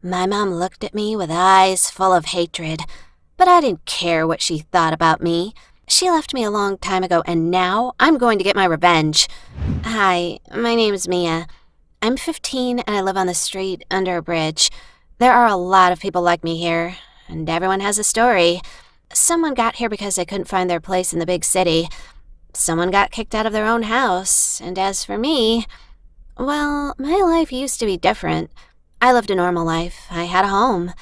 My mom looked at me with eyes full of hatred, but I didn't care what she thought about me. She left me a long time ago, and now I'm going to get my revenge. Hi, my name's Mia. I'm 15 and I live on the street under a bridge. There are a lot of people like me here, and everyone has a story. Someone got here because they couldn't find their place in the big city. Someone got kicked out of their own house, and as for me, well, my life used to be different. I lived a normal life. I had a home.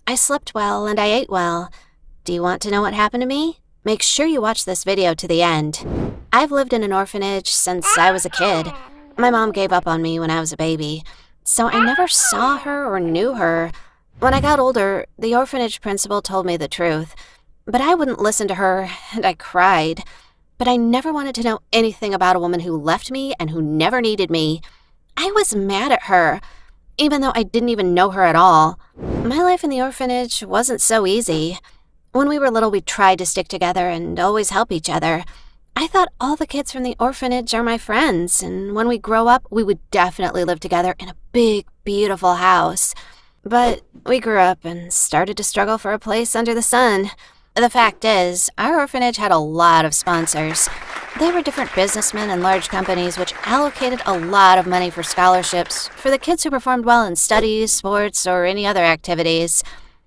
I slept well and I ate well. Do you want to know what happened to me? Make sure you watch this video to the end. I've lived in an orphanage since I was a kid. My mom gave up on me when I was a baby, so I never saw her or knew her. When I got older, the orphanage principal told me the truth, but I wouldn't listen to her, and I cried. But I never wanted to know anything about a woman who left me and who never needed me. I was mad at her, even though I didn't even know her at all. My life in the orphanage wasn't so easy. When we were little, we tried to stick together and always help each other. I thought all the kids from the orphanage are my friends, and when we grow up, we would definitely live together in a big, beautiful house. But we grew up and started to struggle for a place under the sun. The fact is, our orphanage had a lot of sponsors. They were different businessmen and large companies which allocated a lot of money for scholarships for the kids who performed well in studies, sports, or any other activities.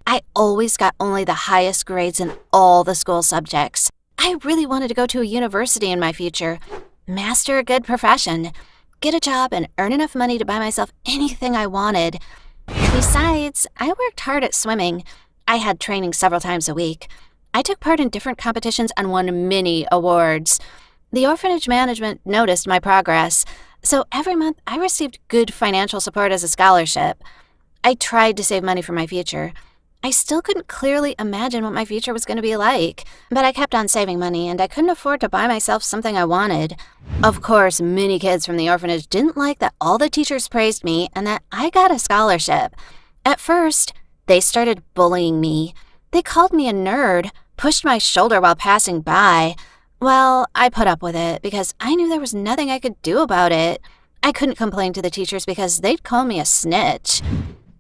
I always got only the highest grades in all the school subjects. I really wanted to go to a university in my future, master a good profession, get a job, and earn enough money to buy myself anything I wanted. Besides, I worked hard at swimming. I had training several times a week. I took part in different competitions and won many awards. The orphanage management noticed my progress, so every month I received good financial support as a scholarship. I tried to save money for my future. I still couldn't clearly imagine what my future was going to be like, but I kept on saving money and I couldn't afford to buy myself something I wanted. Of course, many kids from the orphanage didn't like that all the teachers praised me and that I got a scholarship. At first, they started bullying me. They called me a nerd, pushed my shoulder while passing by. Well, I put up with it because I knew there was nothing I could do about it. I couldn't complain to the teachers because they'd call me a snitch.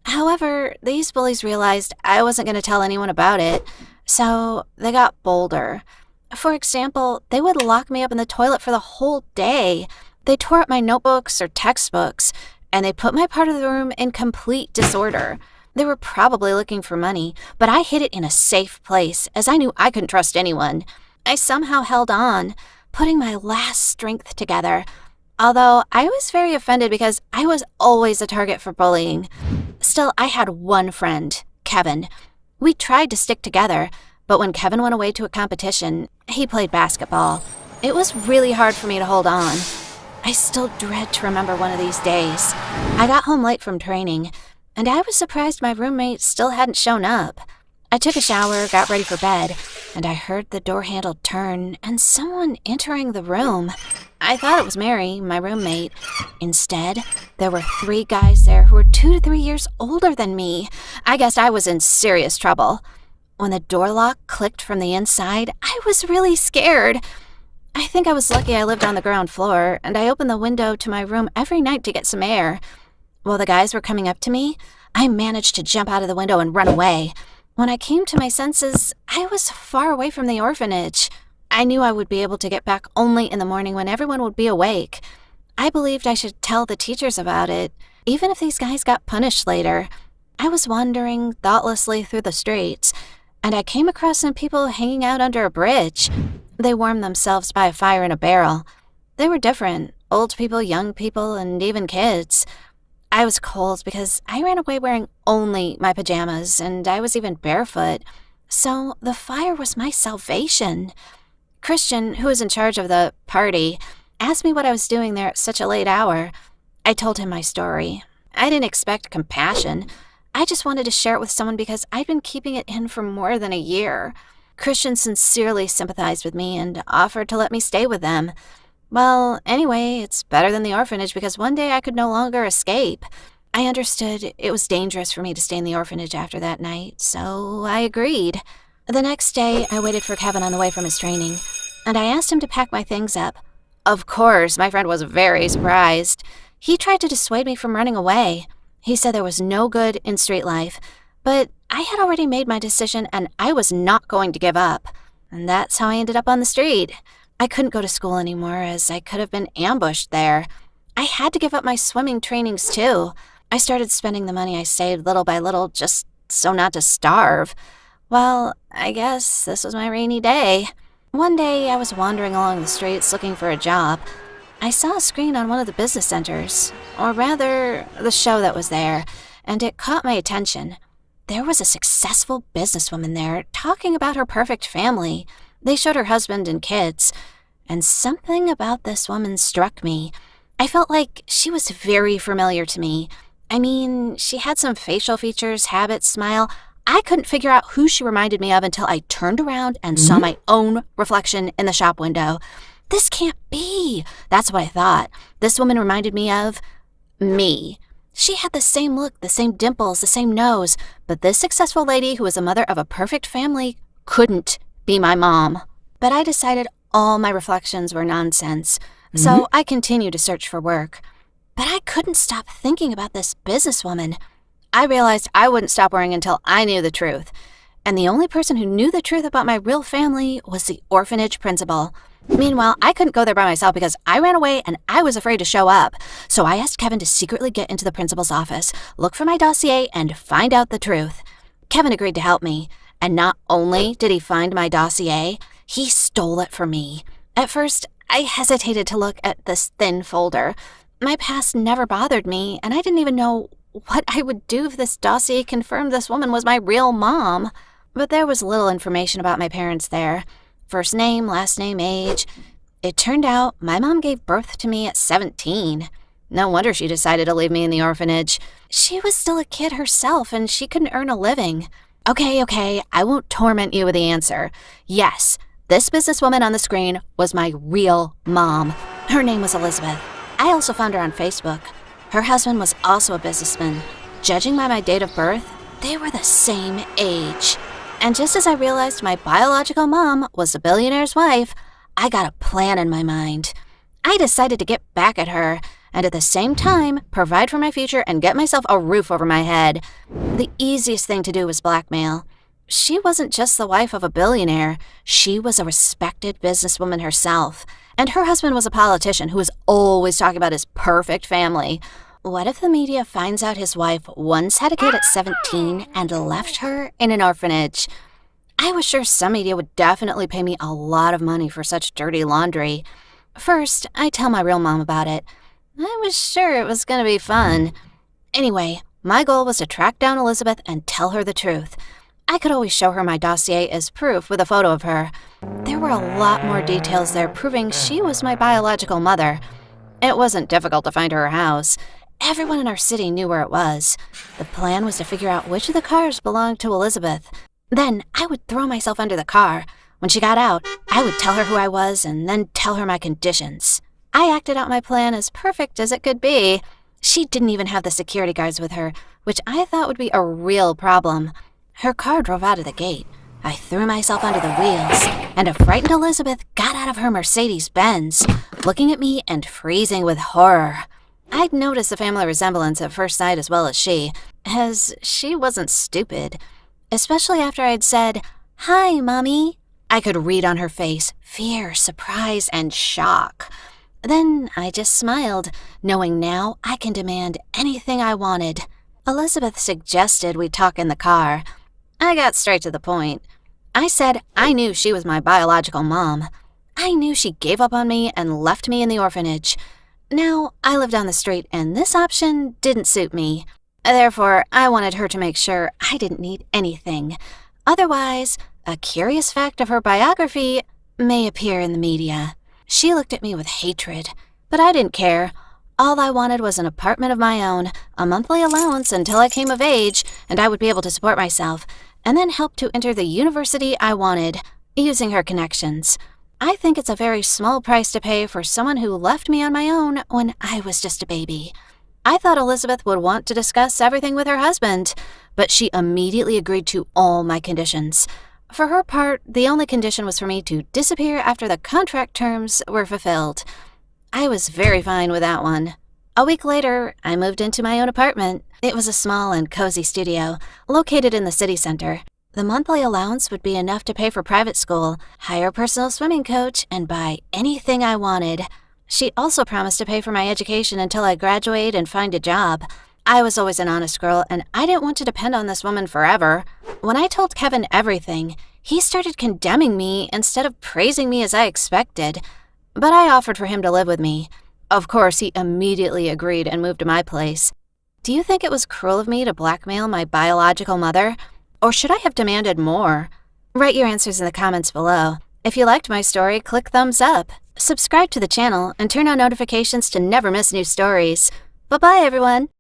However, these bullies realized I wasn't going to tell anyone about it, so they got bolder. For example, they would lock me up in the toilet for the whole day. They tore up my notebooks or textbooks, and they put my part of the room in complete disorder. They were probably looking for money, but I hid it in a safe place, as I knew I couldn't trust anyone. I somehow held on, putting my last strength together, although I was very offended because I was always a target for bullying. Still, I had one friend, Kevin. We tried to stick together, but when Kevin went away to a competition, he played basketball. It was really hard for me to hold on. I still dread to remember one of these days. I got home late from training, and I was surprised my roommate still hadn't shown up. I took a shower, got ready for bed, and I heard the door handle turn and someone entering the room. I thought it was Mary, my roommate. Instead, there were 3 guys there who were 2 to 3 years older than me. I guessed I was in serious trouble. When the door lock clicked from the inside, I was really scared. I think I was lucky I lived on the ground floor, and I opened the window to my room every night to get some air. While the guys were coming up to me, I managed to jump out of the window and run away. When I came to my senses, I was far away from the orphanage. I knew I would be able to get back only in the morning when everyone would be awake. I believed I should tell the teachers about it, even if these guys got punished later. I was wandering thoughtlessly through the streets, and I came across some people hanging out under a bridge. They warmed themselves by a fire in a barrel. They were different, old people, young people, and even kids. I was cold because I ran away wearing only my pajamas, and I was even barefoot. So the fire was my salvation. Christian, who was in charge of the party, asked me what I was doing there at such a late hour. I told him my story. I didn't expect compassion. I just wanted to share it with someone because I'd been keeping it in for more than a year. Christian sincerely sympathized with me and offered to let me stay with them. Well, anyway, it's better than the orphanage because one day I could no longer escape. I understood it was dangerous for me to stay in the orphanage after that night, so I agreed. The next day, I waited for Kevin on the way from his training, and I asked him to pack my things up. Of course, my friend was very surprised. He tried to dissuade me from running away. He said there was no good in street life, but I had already made my decision and I was not going to give up. And that's how I ended up on the street. I couldn't go to school anymore as I could have been ambushed there. I had to give up my swimming trainings too. I started spending the money I saved little by little just so not to starve. Well, I guess this was my rainy day. One day I was wandering along the streets looking for a job. I saw a screen on one of the business centers, or rather, the show that was there, and it caught my attention. There was a successful businesswoman there talking about her perfect family. They showed her husband and kids, and something about this woman struck me. I felt like she was very familiar to me. I mean, she had some facial features, habits, smile. I couldn't figure out who she reminded me of until I turned around and saw my own reflection in the shop window. This can't be. That's what I thought. This woman reminded me of me. She had the same look, the same dimples, the same nose, but this successful lady who was a mother of a perfect family couldn't be my mom. But I decided all my reflections were nonsense, so I continued to search for work. But I couldn't stop thinking about this businesswoman. I realized I wouldn't stop worrying until I knew the truth. And the only person who knew the truth about my real family was the orphanage principal. Meanwhile, I couldn't go there by myself because I ran away and I was afraid to show up. So I asked Kevin to secretly get into the principal's office, look for my dossier, and find out the truth. Kevin agreed to help me. And not only did he find my dossier, he stole it from me. At first, I hesitated to look at this thin folder. My past never bothered me, and I didn't even know what I would do if this dossier confirmed this woman was my real mom. But there was little information about my parents there. First name, last name, age. It turned out my mom gave birth to me at 17. No wonder she decided to leave me in the orphanage. She was still a kid herself, and she couldn't earn a living. Okay, I won't torment you with the answer. Yes, this businesswoman on the screen was my real mom. Her name was Elizabeth. I also found her on Facebook. Her husband was also a businessman. Judging by my date of birth, they were the same age. And just as I realized my biological mom was a billionaire's wife, I got a plan in my mind. I decided to get back at her, and at the same time, provide for my future and get myself a roof over my head. The easiest thing to do was blackmail. She wasn't just the wife of a billionaire. She was a respected businesswoman herself. And her husband was a politician who was always talking about his perfect family. What if the media finds out his wife once had a kid at 17 and left her in an orphanage? I was sure some media would definitely pay me a lot of money for such dirty laundry. First, I tell my real mom about it. I was sure it was going to be fun. Anyway, my goal was to track down Elizabeth and tell her the truth. I could always show her my dossier as proof with a photo of her. There were a lot more details there proving she was my biological mother. It wasn't difficult to find her house. Everyone in our city knew where it was. The plan was to figure out which of the cars belonged to Elizabeth. Then I would throw myself under the car. When she got out, I would tell her who I was and then tell her my conditions. I acted out my plan as perfect as it could be. She didn't even have the security guards with her, which I thought would be a real problem. Her car drove out of the gate. I threw myself under the wheels, and a frightened Elizabeth got out of her Mercedes-Benz, looking at me and freezing with horror. I'd noticed the family resemblance at first sight as well as she wasn't stupid. Especially after I'd said, "Hi, Mommy." I could read on her face fear, surprise, and shock. Then I just smiled, knowing now I can demand anything I wanted. Elizabeth suggested we talk in the car. I got straight to the point. I said I knew she was my biological mom. I knew she gave up on me and left me in the orphanage. Now, I lived on the street, and this option didn't suit me. Therefore, I wanted her to make sure I didn't need anything. Otherwise, a curious fact of her biography may appear in the media. She looked at me with hatred, but I didn't care. All I wanted was an apartment of my own, a monthly allowance until I came of age, and I would be able to support myself, and then help to enter the university I wanted, using her connections. I think it's a very small price to pay for someone who left me on my own when I was just a baby. I thought Elizabeth would want to discuss everything with her husband, but she immediately agreed to all my conditions. For her part, the only condition was for me to disappear after the contract terms were fulfilled. I was very fine with that one. A week later, I moved into my own apartment. It was a small and cozy studio, located in the city center. The monthly allowance would be enough to pay for private school, hire a personal swimming coach, and buy anything I wanted. She also promised to pay for my education until I graduate and find a job. I was always an honest girl, and I didn't want to depend on this woman forever. When I told Kevin everything, he started condemning me instead of praising me as I expected. But I offered for him to live with me. Of course, he immediately agreed and moved to my place. Do you think it was cruel of me to blackmail my biological mother? Or should I have demanded more? Write your answers in the comments below. If you liked my story, click thumbs up. Subscribe to the channel and turn on notifications to never miss new stories. Bye-bye, everyone!